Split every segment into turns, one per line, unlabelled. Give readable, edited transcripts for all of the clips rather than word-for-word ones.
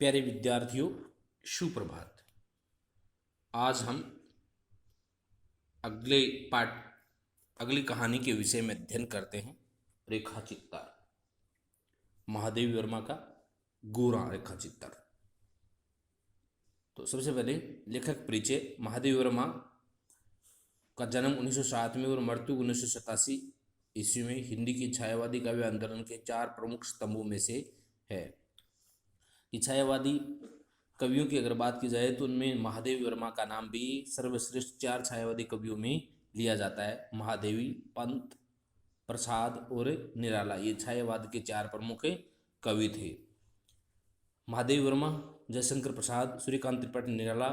प्यारे विद्यार्थियों, सुप्रभात। आज हम अगले पाठ अगली कहानी के विषय में अध्ययन करते हैं। रेखा चित्तर, महादेवी वर्मा का गोरा रेखा चित्तर। तो सबसे पहले लेखक परिचय। महादेवी वर्मा का जन्म 1907 में और मृत्यु 1987 ईस्वी में हिंदी की छायावादी काव्य आंदोलन के 4 प्रमुख स्तंभों में से है। कि छायावादी कवियों की अगर बात की जाए तो उनमें महादेवी वर्मा का नाम भी सर्वश्रेष्ठ 4 छायावादी कवियों में लिया जाता है। महादेवी, पंत, प्रसाद और निराला, ये छायावाद के 4 प्रमुख कवि थे। महादेवी वर्मा, जयशंकर प्रसाद, सूर्यकांत त्रिपाठी, निराला,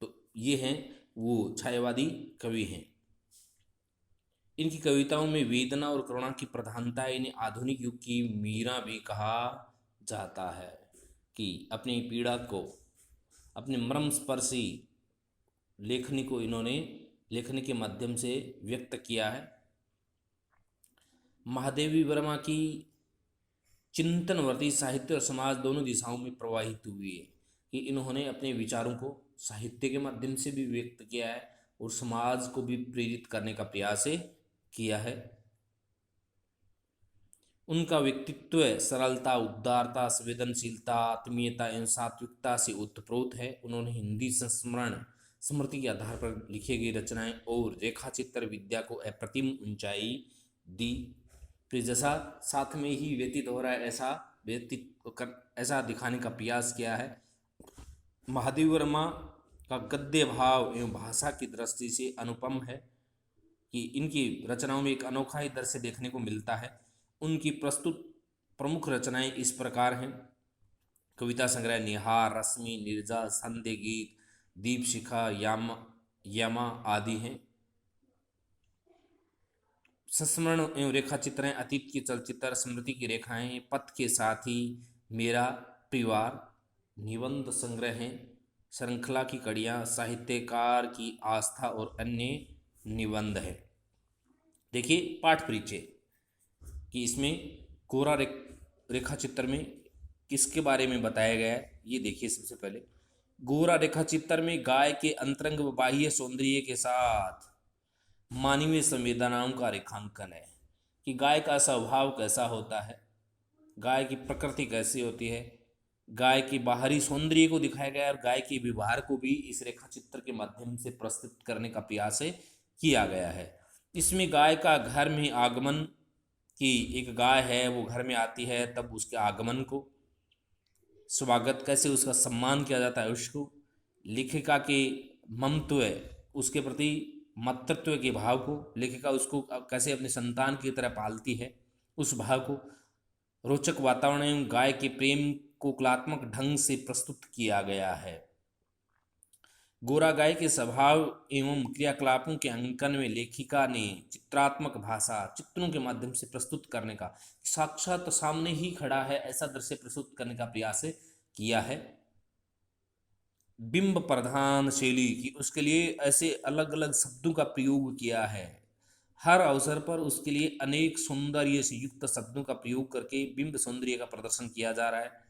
तो ये हैं वो छायावादी कवि हैं। इनकी कविताओं में वेदना और करुणा की प्रधानता है। इन्हें आधुनिक युग की मीरा भी कहा जाता है कि अपनी पीड़ा को, अपने मर्मस्पर्शी लेखनी को इन्होंने लेखनी के माध्यम से व्यक्त किया है। महादेवी वर्मा की चिंतनवर्ती साहित्य और समाज दोनों दिशाओं में प्रवाहित हुई है कि इन्होंने अपने विचारों को साहित्य के माध्यम से भी व्यक्त किया है और समाज को भी प्रेरित करने का प्रयास किया है। उनका व्यक्तित्व सरलता, उदारता, संवेदनशीलता, आत्मीयता एवं सात्विकता से ओतप्रोत है। उन्होंने हिंदी संस्मरण स्मृति के आधार पर लिखी गई रचनाएं और रेखा चित्र विद्या को अप्रतिम ऊंचाई दी। फिर जैसा साथ में ही व्यतीत हो रहा है ऐसा दिखाने का प्रयास किया है। महादेवी वर्मा का गद्य भाव एवं भाषा की दृष्टि से अनुपम है कि इनकी रचनाओं में एक अनोखा ही दृश्य देखने को मिलता है। उनकी प्रस्तुत प्रमुख रचनाएं इस प्रकार हैं। कविता संग्रह निहार, रश्मि, निर्जल, संध्या गीत, दीपशिखा, यमा आदि हैं। संस्मरण एवं रेखा चित्र हैं। अतीत के चलचित्र, स्मृति की रेखाएं, पथ के साथी, मेरा परिवार, निबंध संग्रह हैं, श्रृंखला की कड़ियाँ, साहित्यकार की आस्था और अन्य निबंध है। देखिए पाठ परिचय कि इसमें कोरा रेखा चित्र में किसके बारे में बताया गया है, ये देखिए। सबसे पहले गोरा रेखा चित्र में गाय के अंतरंग व बाह्य सौंदर्य के साथ मानवीय संवेदनाओं का रेखांकन है कि गाय का स्वभाव कैसा होता है, गाय की प्रकृति कैसी होती है, गाय के बाहरी सौंदर्य को दिखाया गया है और गाय के व्यवहार को भी इस रेखा चित्र के माध्यम से प्रस्तुत करने का प्रयास किया गया है। इसमें गाय का घर में आगमन, कि एक गाय है वो घर में आती है, तब उसके आगमन को स्वागत कैसे उसका सम्मान किया जाता है, उसको लेखिका के ममत्व, उसके प्रति मातृत्व के भाव को लेखिका उसको कैसे अपने संतान की तरह पालती है, उस भाव को रोचक वातावरण एवं गाय के प्रेम को कलात्मक ढंग से प्रस्तुत किया गया है। गोरा गाय के स्वभाव एवं क्रियाकलापों के अंकन में लेखिका ने चित्रात्मक भाषा, चित्रों के माध्यम से प्रस्तुत करने का, साक्षात सामने ही खड़ा है ऐसा दृश्य प्रस्तुत करने का प्रयास किया है। बिंब प्रधान शैली की, उसके लिए ऐसे अलग अलग शब्दों का प्रयोग किया है। हर अवसर पर उसके लिए अनेक सौंदर्य से युक्त शब्दों का प्रयोग करके बिंब सौंदर्य का प्रदर्शन किया जा रहा है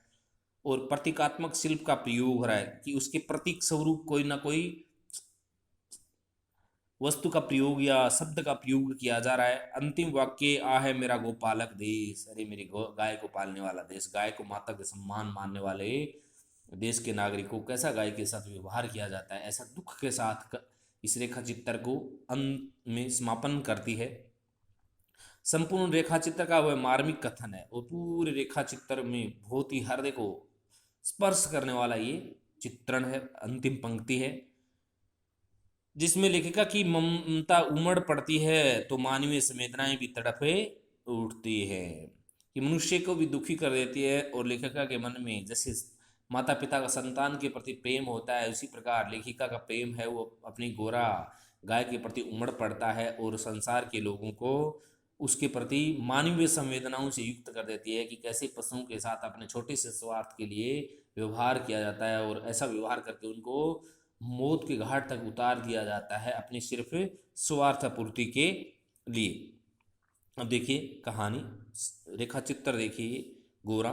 और प्रतीकात्मक शिल्प का प्रयोग हो रहा है कि उसके प्रतीक स्वरूप कोई ना कोई वस्तु का प्रयोग या शब्द का प्रयोग किया जा रहा है। अंतिम वाक्य आ है मेरा गोपालक देश, अरे मेरी गाय को पालने वाला देश, गाय को माता के सम्मान मानने वाले देश के नागरिकों को कैसा गाय के साथ व्यवहार किया जाता है, ऐसा दुख के साथ इस रेखा चित्र को अंत में समापन करती है। संपूर्ण रेखा चित्र का वह मार्मिक कथन है और पूरे रेखा चित्र में बहुत ही हृदय को स्पर्श करने वाला ये चित्रण है। अंतिम पंक्ति है जिसमें लेखिका की ममता उमड़ पड़ती है तो मानवीय संवेदनाएं भी तड़पे उठती है, कि मनुष्य को भी दुखी कर देती है। और लेखिका के मन में जैसे माता पिता का संतान के प्रति प्रेम होता है, उसी प्रकार लेखिका का प्रेम है वो अपनी गोरा गाय के प्रति उमड़ पड़ता है और संसार के लोगों को उसके प्रति मानवीय संवेदनाओं से युक्त कर देती है कि कैसे पशुओं के साथ अपने छोटे से स्वार्थ के लिए व्यवहार किया जाता है और ऐसा व्यवहार करके उनको मौत के घाट तक उतार दिया जाता है अपनी सिर्फ स्वार्थ पूर्ति के लिए। अब देखिए कहानी, रेखा चित्र देखिए गोरा।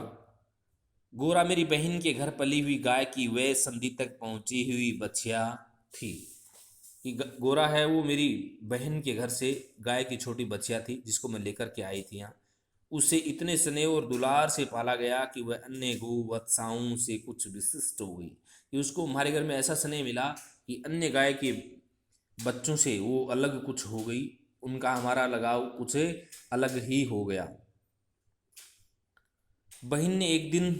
गोरा मेरी बहन के घर पली हुई गाय की वह संधि तक पहुंची हुई बछिया थी। कि गोरा है वो मेरी बहन के घर से गाय की छोटी बच्चिया थी जिसको मैं लेकर के आई थी यहाँ। उसे इतने स्नेह और दुलार से पाला गया कि वह अन्य गौ वत्साओं से कुछ विशिष्ट हो गई। कि उसको हमारे घर में ऐसा स्नेह मिला कि अन्य गाय के बच्चों से वो अलग कुछ हो गई, उनका हमारा लगाव कुछ अलग ही हो गया। बहन ने एक दिन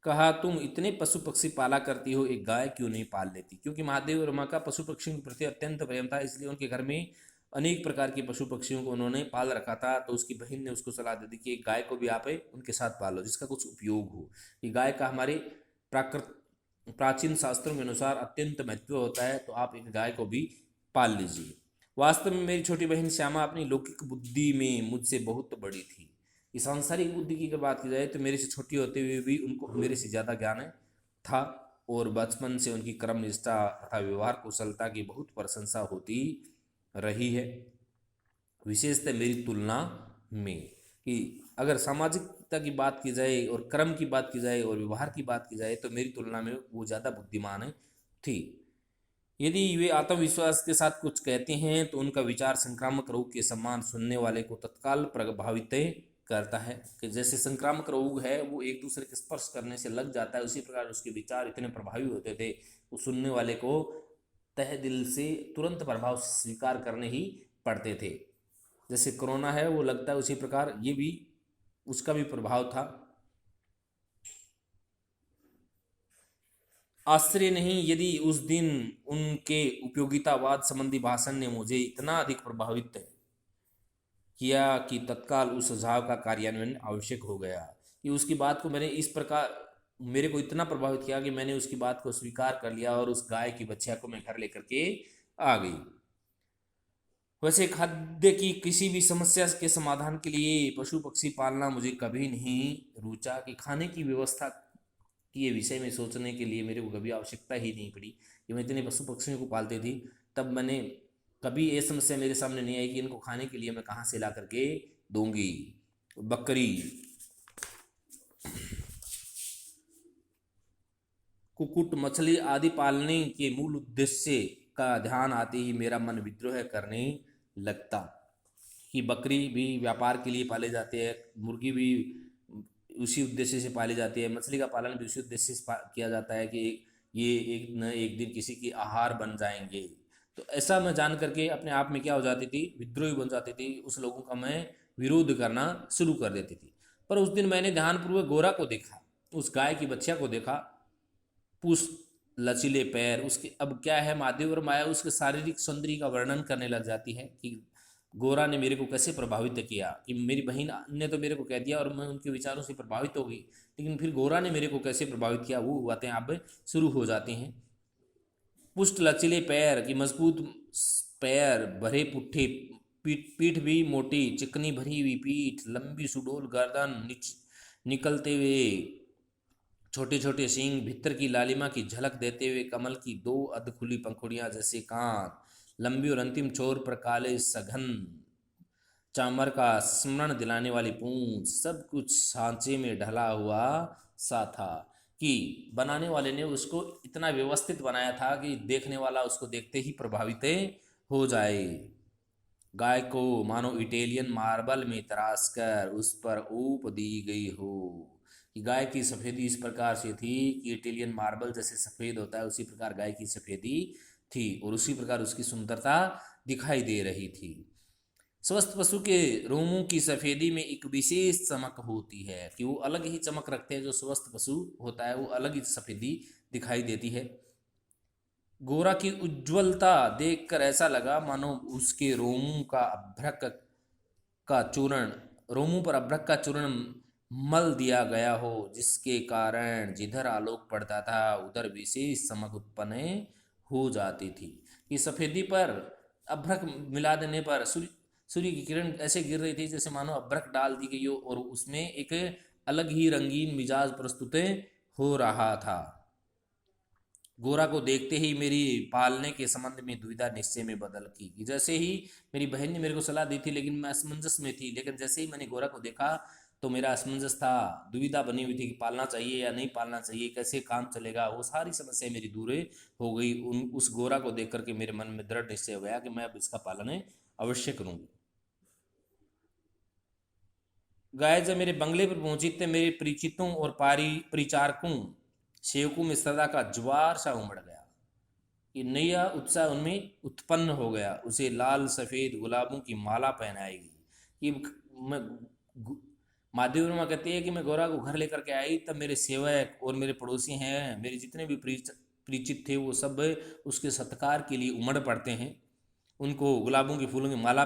कहा, तुम इतने पशु पक्षी पाला करती हो, एक गाय क्यों नहीं पाल लेती। क्योंकि महादेव और माँ का पशु पक्षियों के प्रति अत्यंत प्रेम था, इसलिए उनके घर में अनेक प्रकार के पशु पक्षियों को उन्होंने पाल रखा था। तो उसकी बहन ने उसको सलाह दे दी कि एक गाय को भी आप उनके साथ पालो जिसका कुछ उपयोग हो। कि गाय का हमारे प्राकृत प्राचीन शास्त्रों के अनुसार अत्यंत महत्व होता है, तो आप एक गाय को भी पाल लीजिए। वास्तव में मेरी छोटी बहन श्यामा अपनी लौकिक बुद्धि में मुझसे बहुत बड़ी थी। कि सांसारिक बुद्धि की अगर बात की जाए तो मेरे से छोटी होते हुए भी उनको मेरे से ज़्यादा ज्ञान था, और बचपन से उनकी कर्म निष्ठा तथा व्यवहार कुशलता की बहुत प्रशंसा होती रही है, विशेषतः मेरी तुलना में। कि अगर सामाजिकता की बात की जाए और कर्म की बात की जाए और व्यवहार की बात की जाए तो मेरी तुलना में वो ज़्यादा बुद्धिमान थी। यदि वे आत्मविश्वास के साथ कुछ कहते हैं तो उनका विचार संक्रामक रोग के समान सुनने वाले को तत्काल प्रभावित करता है। कि जैसे संक्रामक रोग है वो एक दूसरे के स्पर्श करने से लग जाता है, उसी प्रकार उसके विचार इतने प्रभावी होते थे वो सुनने वाले को तह दिल से तुरंत प्रभाव स्वीकार करने ही पड़ते थे। जैसे कोरोना है वो लगता है, उसी प्रकार ये भी उसका भी प्रभाव था। आश्चर्य नहीं यदि उस दिन उनके उपयोगितावाद संबंधी भाषण ने मुझे इतना अधिक प्रभावित किया कि तत्काल उस सुझाव का कार्यान्वयन आवश्यक हो गया। कि उसकी बात को मैंने इस प्रकार, मेरे को इतना प्रभावित किया कि मैंने उसकी बात को स्वीकार कर लिया और उस गाय की बच्चिया को मैं घर लेकर के आ गई। वैसे खाद्य की किसी भी समस्या के समाधान के लिए पशु पक्षी पालना मुझे कभी नहीं रुचा। कि खाने की व्यवस्था के विषय में सोचने के लिए मेरे को कभी आवश्यकता ही नहीं पड़ी। कि मैं इतने पशु पक्षियों को पालती थी, तब मैंने कभी ये समस्या मेरे सामने नहीं आई कि इनको खाने के लिए मैं कहाँ से ला करके दूंगी। बकरी, कुक्कुट, मछली आदि पालने के मूल उद्देश्य का ध्यान आते ही मेरा मन विद्रोह करने लगता। कि बकरी भी व्यापार के लिए पाले जाते हैं, मुर्गी भी उसी उद्देश्य से पाली जाती है, मछली का पालन भी उसी उद्देश्य से किया जाता है कि ये एक न एक दिन किसी की आहार बन जाएंगे। तो ऐसा मैं जान करके अपने आप में क्या हो जाती थी, विद्रोही बन जाती थी, उस लोगों का मैं विरोध करना शुरू कर देती थी। पर उस दिन मैंने ध्यानपूर्वक गोरा को देखा, उस गाय की बच्चिया को देखा, पुष्ट लचीले पैर उसके। अब क्या है, महादेव और माया उसके शारीरिक सौंदर्य का वर्णन करने लग जाती है कि गोरा ने मेरे को कैसे प्रभावित किया। कि मेरी बहन ने तो मेरे को कह दिया और मैं उनके विचारों से प्रभावित हो गई, लेकिन फिर गोरा ने मेरे को कैसे प्रभावित किया वो बातें अब शुरू हो जाती हैं। पुष्ट लचीले पैर की मजबूत पैर, भरे पुट्ठे, पीठ भी मोटी चिकनी भरी हुई पीठ, लंबी सुडोल गर्दन, निकलते हुए छोटे छोटे सींग, भीतर की लालिमा की झलक देते हुए कमल की दो अध खुली पंखुड़ियां जैसे कान, लंबी और अंतिम छोर पर काले सघन चामर का स्मरण दिलाने वाली पूंछ, सब कुछ सांचे में ढला हुआ सा था। कि बनाने वाले ने उसको इतना व्यवस्थित बनाया था कि देखने वाला उसको देखते ही प्रभावित हो जाए। गाय को मानो इटालियन मार्बल में तराश कर उस पर ऊप दी गई हो। कि गाय की सफ़ेदी इस प्रकार से थी कि इटालियन मार्बल जैसे सफ़ेद होता है उसी प्रकार गाय की सफ़ेदी थी, और उसी प्रकार उसकी सुंदरता दिखाई दे रही थी। स्वस्थ पशु के रोमों की सफ़ेदी में एक विशेष चमक होती है, कि वो अलग ही चमक रखते हैं। जो स्वस्थ पशु होता है वो अलग ही सफ़ेदी दिखाई देती है। गोरा की उज्ज्वलता देखकर ऐसा लगा मानो उसके रोमों का अभ्रक का चूर्ण, रोमों पर अभ्रक का चूर्ण मल दिया गया हो, जिसके कारण जिधर आलोक पड़ता था उधर विशेष चमक उत्पन्न हो जाती थी। कि सफेदी पर अभ्रक मिला देने पर सूर्य की किरण ऐसे गिर रही थी जैसे मानो अभ्रक डाल दी गई हो, और उसमें एक अलग ही रंगीन मिजाज प्रस्तुत हो रहा था। गोरा को देखते ही मेरी पालने के संबंध में दुविधा निश्चय में बदल की। कि जैसे ही मेरी बहन ने मेरे को सलाह दी थी लेकिन मैं असमंजस में थी, लेकिन जैसे ही मैंने गोरा को देखा तो मेरा असमंजस था, दुविधा बनी हुई थी कि पालना चाहिए या नहीं पालना चाहिए, कैसे काम चलेगा, वो सारी समस्या मेरी दूर हो गई। उस गोरा को देख करके मेरे मन में दृढ़ निश्चय हो गया कि मैं अब इसका पालन अवश्य करूंगी। गाय जब मेरे बंगले पर पहुंची तो मेरे परिचितों और परिचारकों सेवकों में श्रद्धा का ज्वार सा उमड़ गया कि नया उत्साह उनमें उत्पन्न हो गया। उसे लाल सफ़ेद गुलाबों की माला पहनाएगी कि मैं गु- माधवी वर्मा कहती है कि मैं गौरा को घर लेकर के आई, तब मेरे सेवक और मेरे पड़ोसी हैं, मेरे जितने भी परिचित थे, वो सब उसके सत्कार के लिए उमड़ पड़ते हैं। उनको गुलाबों के फूलों की माला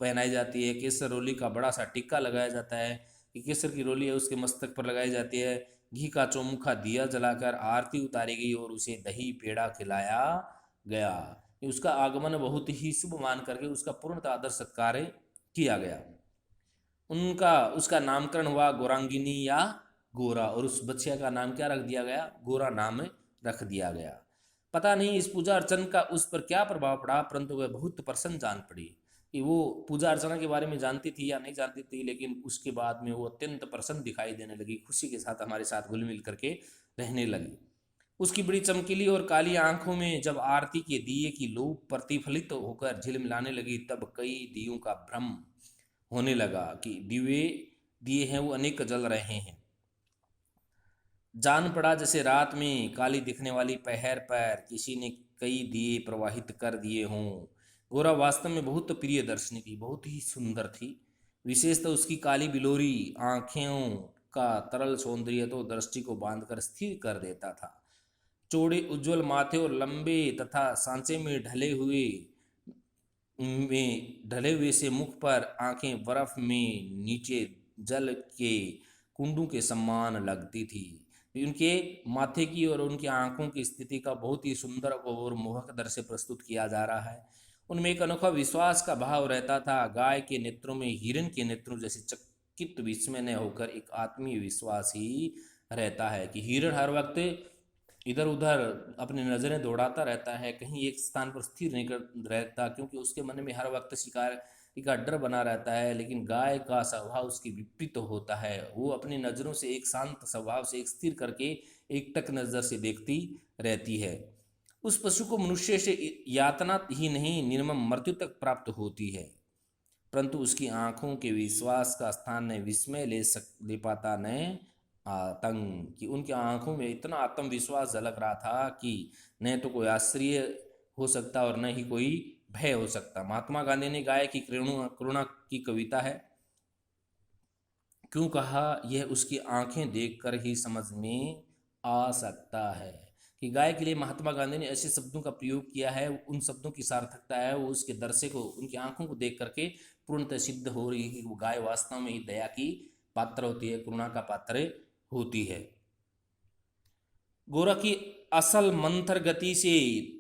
पहनाई जाती है, केसर रोली का बड़ा सा टिक्का लगाया जाता है कि केसर की रोली है उसके मस्तक पर लगाई जाती है। घी का चौमुखा दिया जलाकर आरती उतारी गई और उसे दही पेड़ा खिलाया गया। उसका आगमन बहुत ही शुभ मान करके उसका पूर्णतः आदर सत्कार किया गया। उनका उसका नामकरण हुआ गौरांगिनी या गोरा, और उस बच्चे का नाम क्या रख दिया गया? गोरा नाम रख दिया गया। पता नहीं इस पूजा अर्चन का उस पर क्या प्रभाव पड़ा, परंतु वह बहुत प्रसन्न जान पड़ी कि वो पूजा अर्चना के बारे में जानती थी या नहीं जानती थी, लेकिन उसके बाद में वो अत्यंत प्रसन्न दिखाई देने लगी, खुशी के साथ हमारे साथ घुल मिल करके रहने लगी। उसकी बड़ी चमकीली और काली आंखों में जब आरती के दिए की लौ प्रतिफलित होकर झिलमिलाने लगी, तब कई दियों का भ्रम होने लगा कि दिए दिए हैं वो अनेक जल रहे हैं। जान पड़ा जैसे रात में काली दिखने वाली पहर पर किसी ने कई दिए प्रवाहित कर दिए हों। गोरा वास्तव में बहुत प्रिय दर्शनी थी, बहुत ही सुंदर थी। विशेषतः उसकी काली बिलोरी आंखें का तरल सौंदर्य तो दृष्टि को बांधकर स्थिर कर देता था। चौड़े उज्जवल माथे और लंबे तथा सांचे में ढले हुए से मुख पर आंखें बर्फ में नीचे जल के कुंडों के समान लगती थी। उनके माथे की और उनकी आंखों की स्थिति का बहुत ही सुंदर और मोहक दर से प्रस्तुत किया जा रहा है। उनमें एक अनोखा विश्वास का भाव रहता था। गाय के नेत्रों में हिरण के नेत्रों जैसे चकित विस्मय न होकर एक आत्मीय विश्वास ही रहता है कि हिरण हर वक्त इधर उधर अपनी नज़रें दौड़ाता रहता है, कहीं एक स्थान पर स्थिर नहीं रहता, क्योंकि उसके मन में हर वक्त शिकार का डर बना रहता है। लेकिन गाय का स्वभाव उसकी विपरीत होता है, वो अपनी नज़रों से एक शांत स्वभाव से एक स्थिर करके एक टक नज़र से देखती रहती है। उस पशु को मनुष्य से यातना ही नहीं निर्मम मृत्यु तक प्राप्त होती है, परंतु उसकी आंखों के विश्वास का स्थान न विस्मय ले पाता न आतंक, कि उनकी आंखों में इतना आत्मविश्वास झलक रहा था कि न तो कोई आश्चर्य हो सकता और न ही कोई भय हो सकता। महात्मा गांधी ने गाय की करुणा की कविता है, क्यों कहा यह उसकी आंखें देखकर ही समझ में आ सकता है, कि गाय के लिए महात्मा गांधी ने ऐसे शब्दों का प्रयोग किया है, उन शब्दों की सार्थकता है वो उसके दर्शक को उनकी आंखों को देख करके पूर्णतः सिद्ध हो रही है कि वो गाय वास्तव में ही दया की पात्र होती है, करुणा का पात्र होती है। गोरा की असल मंथर गति से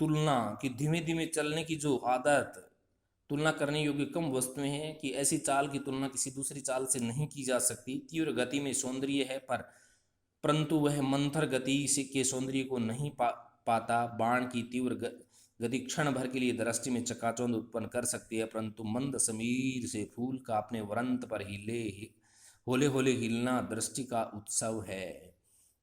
तुलना, कि धीमे धीमे चलने की जो आदत, तुलना करने योग्य कम वस्तुएं हैं कि ऐसी चाल की तुलना किसी दूसरी चाल से नहीं की जा सकती। तीव्र गति में सौंदर्य है, परंतु वह मंथर गति से के सौंदर्य को नहीं पाता। बाण की तीव्र गति क्षण भर के लिए दृष्टि में चकाचौंध उत्पन्न कर सकती है, परंतु मंद समीर से फूल का अपने वरंत पर होले होले हिलना दृष्टि का उत्सव है।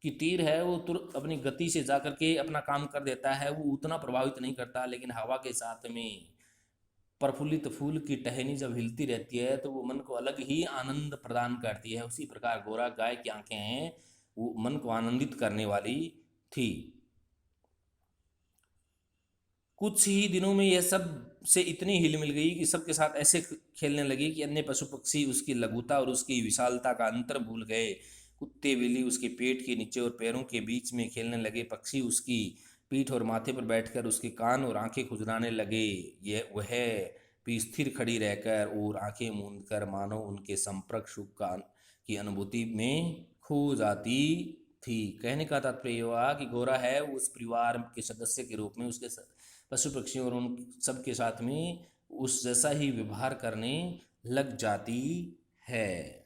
कि तीर है वो तुरंत अपनी गति से जा करके अपना काम कर देता है, वो उतना प्रभावित नहीं करता, लेकिन हवा के साथ में प्रफुल्लित फूल की टहनी जब हिलती रहती है तो वो मन को अलग ही आनंद प्रदान करती है। उसी प्रकार गोरा गाय की आंखें हैं वो मन को आनंदित करने वाली थी। कुछ ही दिनों में यह सब से इतनी हिल मिल गई कि सबके साथ ऐसे खेलने लगी कि अन्य पशु पक्षी उसकी लघुता और उसकी विशालता का अंतर भूल गए। कुत्ते बिल्ली उसके पेट के नीचे और पैरों के बीच में खेलने लगे, पक्षी उसकी पीठ और माथे पर बैठकर उसके कान और आंखें खुजलाने लगे। यह वह भी स्थिर खड़ी रहकर और आंखें मूंद कर मानो उनके संपर्क सुख का की अनुभूति में खो जाती थी। कहने का तात्पर्य हुआ कि गोरा है उस परिवार के सदस्य के रूप में उसके पशु पक्षियों और उन सब के साथ में उस जैसा ही व्यवहार करने लग जाती है।